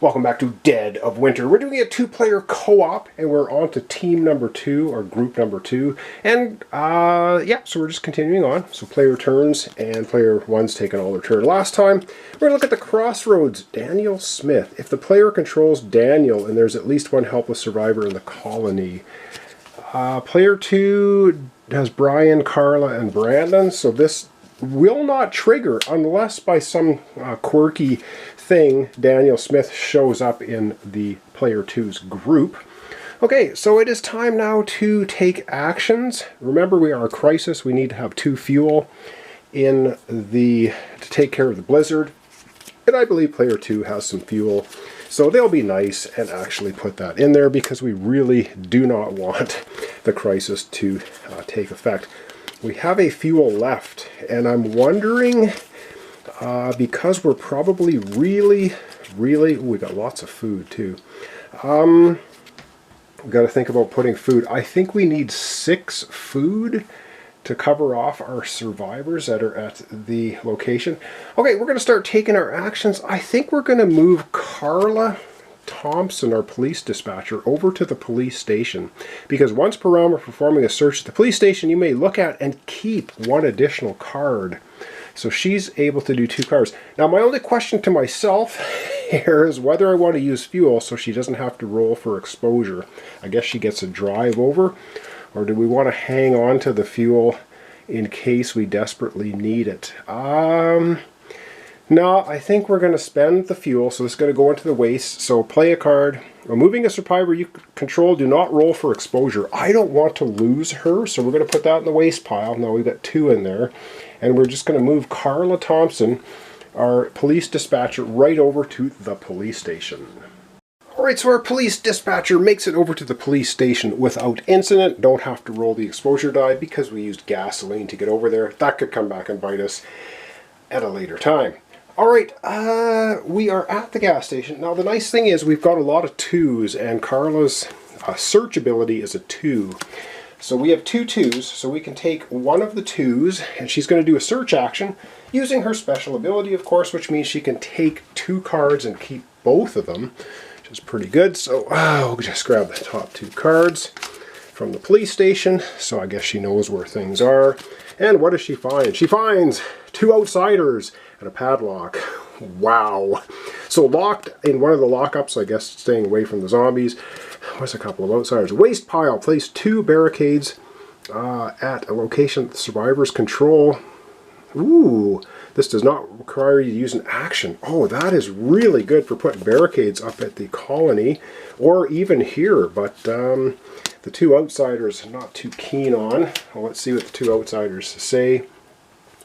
Welcome back to Dead of Winter. We're doing a two-player co-op, and we're on to team number 2, or group number 2. And, yeah, so we're just continuing on. So player turns, and player 1's taken all their turn. Last time, we're going to look at the crossroads. Daniel Smith. If the player controls Daniel, and there's at least one helpless survivor in the colony. Player 2 has Brian, Carla, and Brandon, so this will not trigger unless by some quirky thing Daniel Smith shows up in the player 2's group. Okay, so it is time now to take actions. Remember, we are a crisis. We need to have 2 fuel to take care of the blizzard. And I believe player 2 has some fuel. So they'll be nice and actually put that in there because we really do not want the crisis to take effect. We have a fuel left, and I'm wondering, because we're probably really, we got lots of food too. We've got to think about putting food. I think we need 6 food to cover off our survivors that are at the location. Okay, we're going to start taking our actions. I think we're going to move Carla Thompson, our police dispatcher, over to the police station, because once per round we're performing a search at the police station, you may look at and keep 1 additional card. So she's able to do 2 cards. Now my only question to myself here is whether I want to use fuel so she doesn't have to roll for exposure. I guess she gets a drive over, or do we want to hang on to the fuel in case we desperately need it? No, I think we're going to spend the fuel, so it's going to go into the waste. So play a card. Removing a survivor you control, do not roll for exposure. I don't want to lose her, so we're going to put that in the waste pile. Now we've got 2 in there. And we're just going to move Carla Thompson, our police dispatcher, right over to the police station. Alright, so our police dispatcher makes it over to the police station without incident. Don't have to roll the exposure die because we used gasoline to get over there. That could come back and bite us at a later time. Alright, we are at the gas station. Now the nice thing is we've got a lot of 2s, and Carla's search ability is a 2. So we have 2 2s, so we can take one of the 2s, and she's going to do a search action using her special ability, of course, which means she can take 2 cards and keep both of them, which is pretty good. So we'll just grab the top 2 cards from the police station, so I guess she knows where things are. And what does she find? She finds 2 outsiders and a padlock. Wow. So locked in one of the lockups, I guess staying away from the zombies. What's a couple of outsiders? Waste pile. Place 2 barricades at a location the survivors control. Ooh, this does not require you to use an action. Oh, that is really good for putting barricades up at the colony, or even here, but the 2 outsiders I'm not too keen on. Well, let's see what the 2 outsiders say.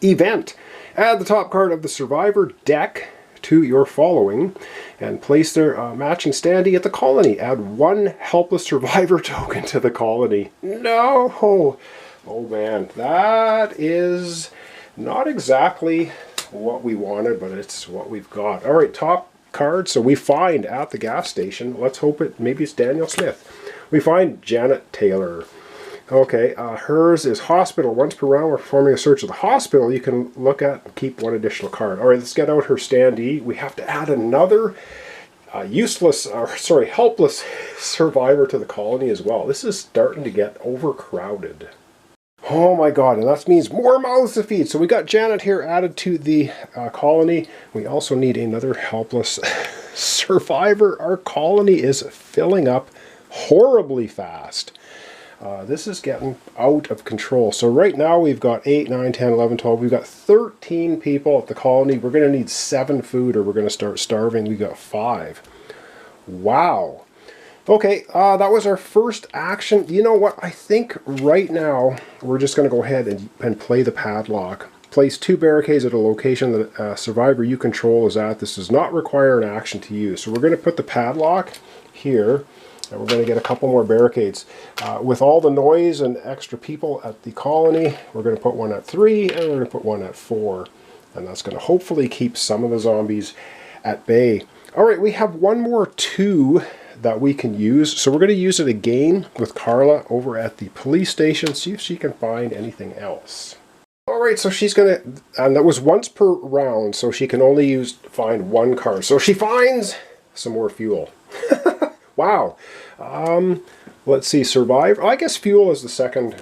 Event. Add the top card of the survivor deck to your following and place their matching standee at the colony. Add 1 helpless survivor token to the colony. No! Oh man, that is not exactly what we wanted, but it's what we've got. Alright, top card. So we find at the gas station, let's hope maybe it's Daniel Smith. We find Janet Taylor. Okay, hers is hospital. Once per round we're performing a search of the hospital, you can look at and keep 1 additional card. Alright, let's get out her standee. We have to add another helpless survivor to the colony as well. This is starting to get overcrowded. Oh my god, and that means more mouths to feed. So we got Janet here added to the colony. We also need another helpless survivor. Our colony is filling up horribly fast. This is getting out of control. So right now we've got 8, 9, 10, 11, 12. We've got 13 people at the colony. We're going to need 7 food or we're going to start starving. We've got 5. Wow. Okay, that was our first action. You know what? I think right now we're just going to go ahead and play the padlock. Place 2 barricades at a location that a survivor you control is at. This does not require an action to use. So we're going to put the padlock here. And we're going to get a couple more barricades. With all the noise and extra people at the colony, we're going to put 1 at 3 and we're going to put 1 at 4. And that's going to hopefully keep some of the zombies at bay. Alright, we have 1 more 2 that we can use. So we're going to use it again with Carla over at the police station. See if she can find anything else. Alright, so she's going to, and that was once per round, so she can only find 1 card. So she finds some more fuel. Wow. Let's see, survive. I guess fuel is the second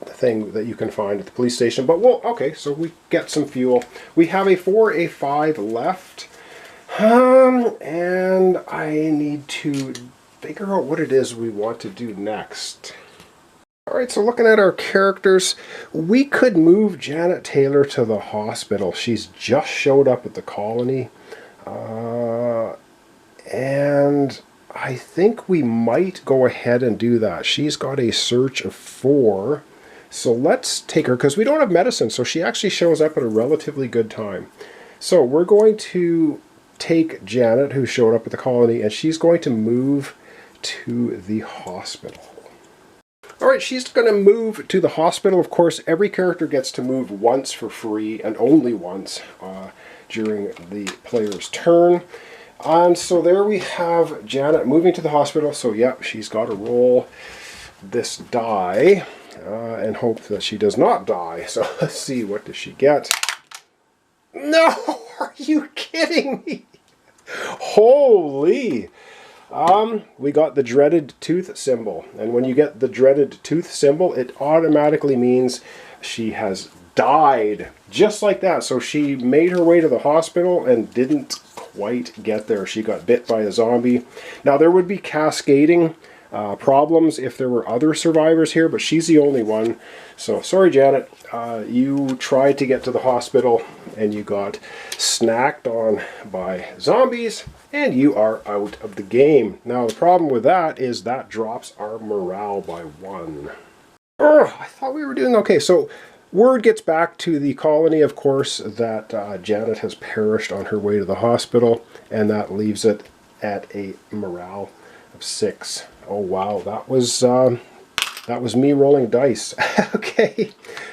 thing that you can find at the police station. But okay, so we get some fuel. We have a 4, a 5 left. And I need to figure out what it is we want to do next. Alright, so looking at our characters, we could move Janet Taylor to the hospital. She's just showed up at the colony. And I think we might go ahead and do that. She's got a search of 4. So let's take her, because we don't have medicine, so she actually shows up at a relatively good time. So we're going to take Janet, who showed up at the colony, and she's going to move to the hospital. Alright, she's going to move to the hospital. Of course, every character gets to move once for free, and only once during the player's turn. And so there we have Janet moving to the hospital. So yep, she's got to roll this die and hope that she does not die. So let's see, what does she get? No! Are you kidding me? Holy! We got the dreaded tooth symbol. And when you get the dreaded tooth symbol, it automatically means she has died. Just like that. So she made her way to the hospital and didn't quite get there. She got bit by a zombie. Now there would be cascading problems if there were other survivors here, but she's the only one. So sorry, Janet. You tried to get to the hospital and you got snacked on by zombies, and you are out of the game. Now the problem with that is that drops our morale by 1. I thought we were doing okay. So word gets back to the colony, of course, that Janet has perished on her way to the hospital, and that leaves it at a morale of 6. Oh wow, that was me rolling dice. Okay,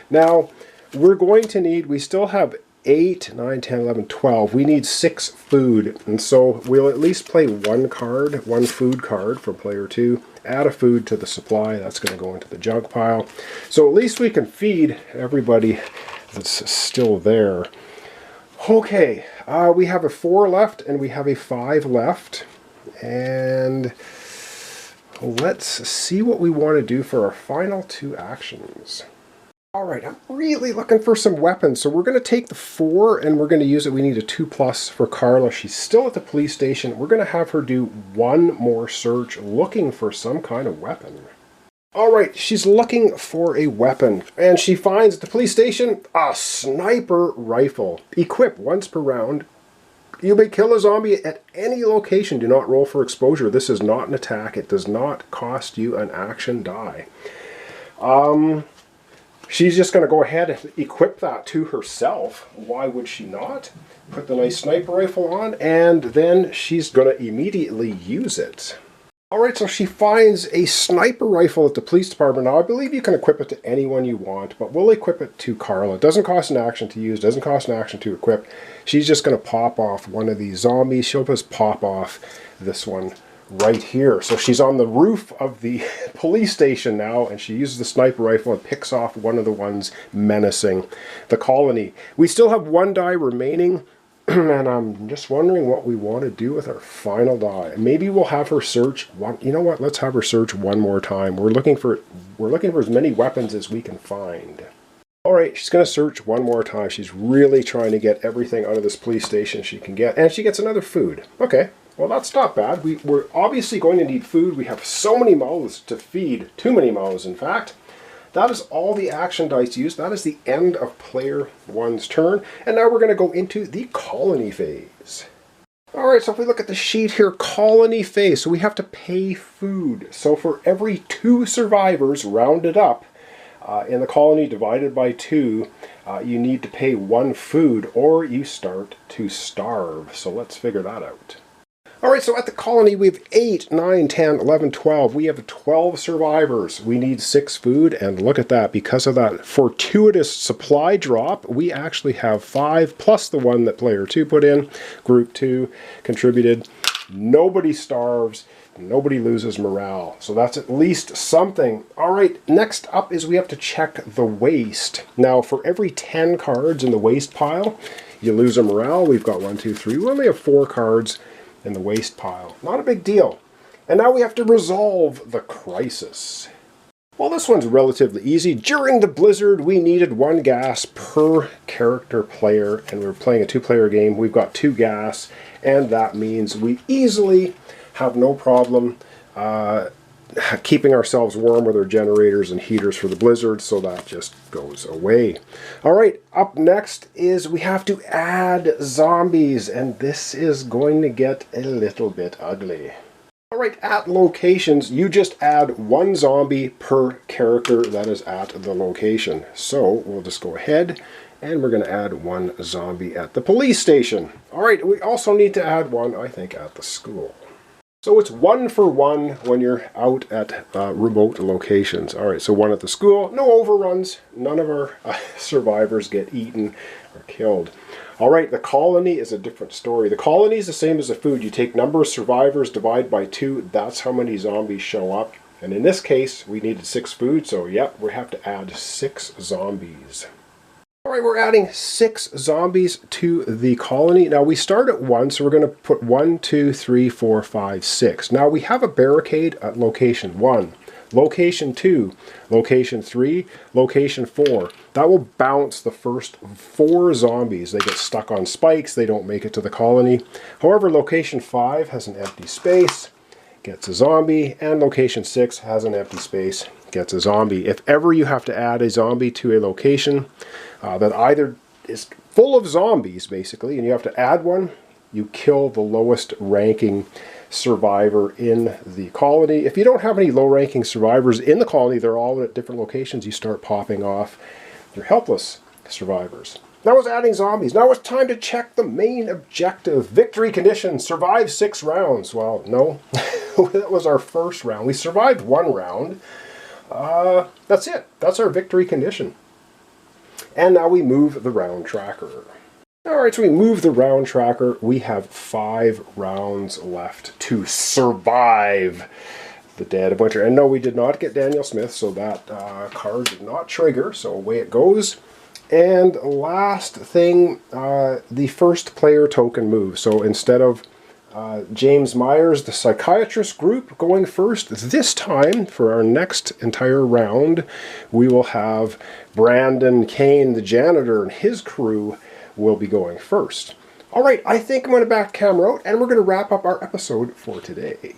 now we're going to need, we still have 8, 9, 10, 11, 12. We need 6 food, and so we'll at least play 1 card, 1 food card for player 2. Add a food to the supply. That's going to go into the junk pile. So at least we can feed everybody that's still there. Okay, we have a 4 left and we have a 5 left. And let's see what we want to do for our final 2 actions. Alright, I'm really looking for some weapons. So we're going to take the 4 and we're going to use it. We need a 2+ for Carla. She's still at the police station. We're going to have her do 1 more search looking for some kind of weapon. Alright, she's looking for a weapon. And she finds at the police station a sniper rifle. Equip once per round. You may kill a zombie at any location. Do not roll for exposure. This is not an attack. It does not cost you an action die. She's just going to go ahead and equip that to herself. Why would she not? Put the nice sniper rifle on, and then she's going to immediately use it. Alright, so she finds a sniper rifle at the police department. Now, I believe you can equip it to anyone you want, but we'll equip it to Carla. It doesn't cost an action to use, doesn't cost an action to equip. She's just going to pop off one of these zombies. She'll just pop off this one right here. So she's on the roof of the police station now, and she uses the sniper rifle and picks off one of the ones menacing the colony. We still have 1 die remaining, and I'm just wondering what we want to do with our final die. Maybe we'll have her search one. You know what? Let's have her search 1 more time. We're looking for as many weapons as we can find. Alright, she's going to search 1 more time. She's really trying to get everything out of this police station she can get, and she gets another food. Okay. Well, that's not bad. We're obviously going to need food. We have so many mouths to feed. Too many mouths, in fact. That is all the action dice used. That is the end of player 1's turn. And now we're going to go into the colony phase. Alright, so if we look at the sheet here, colony phase. So we have to pay food. So for every 2 survivors rounded up in the colony divided by 2, you need to pay 1 food or you start to starve. So let's figure that out. Alright, so at the colony we have 8, 9, 10, 11, 12. We have 12 survivors. We need 6 food, and look at that. Because of that fortuitous supply drop, we actually have 5, plus the one that player 2 put in. Group 2 contributed. Nobody starves. Nobody loses morale. So that's at least something. Alright, next up is we have to check the waste. Now, for every 10 cards in the waste pile, you lose a morale. We've got 1, 2, 3. We only have 4 cards in the waste pile. Not a big deal. And now we have to resolve the crisis. Well, this one's relatively easy. During the blizzard, we needed 1 gas per character player, and we were playing a 2-player game. We've got 2 gas, and that means we easily have no problem keeping ourselves warm with our generators and heaters for the blizzard, so that just goes away. All right, up next is we have to add zombies, and this is going to get a little bit ugly. All right, at locations, you just add 1 zombie per character that is at the location. So we'll just go ahead and we're going to add 1 zombie at the police station. All right, we also need to add 1, I think, at the school. So it's 1 for 1 when you're out at remote locations. All right, so 1 at the school, no overruns. None of our survivors get eaten or killed. All right, the colony is a different story. The colony is the same as the food. You take number of survivors, divide by 2. That's how many zombies show up. And in this case, we needed 6 food, so yep, we have to add 6 zombies. All right, we're adding 6 zombies to the colony. Now we start at 1, so we're going to put 1, 2, 3, 4, 5, 6. Now we have a barricade at location 1. Location 2, location 3, location 4. That will bounce the first 4 zombies. They get stuck on spikes, they don't make it to the colony. However, location 5 has an empty space, gets a zombie, and location 6 has an empty space, gets a zombie. If ever you have to add a zombie to a location that either is full of zombies, basically, and you have to add 1, you kill the lowest ranking survivor in the colony. If you don't have any low-ranking survivors in the colony, they're all at different locations, you start popping off your helpless survivors. That was adding zombies. Now it's time to check the main objective. Victory condition, survive 6 rounds. Well, no, that was our first round. We survived 1 round. That's it. That's our victory condition. And now we move the round tracker. Alright, so we move the round tracker. We have 5 rounds left to survive the dead of winter. And no, we did not get Daniel Smith, so that card did not trigger, so away it goes. And last thing, the first player token moves. So instead of James Myers, the psychiatrist group, going first, this time, for our next entire round, we will have Brandon Kane, the janitor, and his crew will be going first. All right, I think I'm going to back camera out, and we're going to wrap up our episode for today.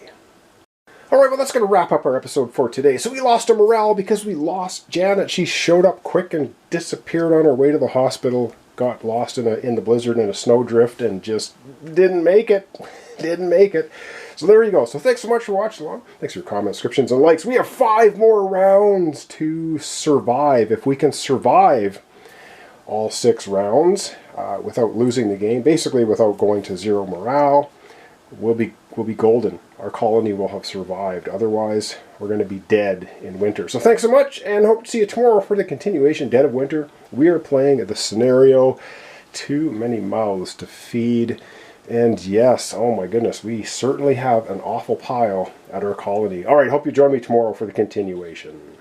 All right, well, that's going to wrap up our episode for today. So we lost our morale because we lost Janet. She showed up quick and disappeared on her way to the hospital, got lost in the blizzard in a snowdrift, and just didn't make it. Didn't make it. So there you go. So thanks so much for watching along. Thanks for your comments, subscriptions, and likes. We have 5 more rounds to survive. If we can survive all 6 rounds without losing the game, basically without going to 0 morale, we'll be golden. Our colony will have survived. Otherwise, we're going to be dead in winter. So thanks so much, and hope to see you tomorrow for the continuation, Dead of Winter. We are playing the scenario, Too Many Mouths to Feed. And yes, oh my goodness, we certainly have an awful pile at our colony. All right, hope you join me tomorrow for the continuation.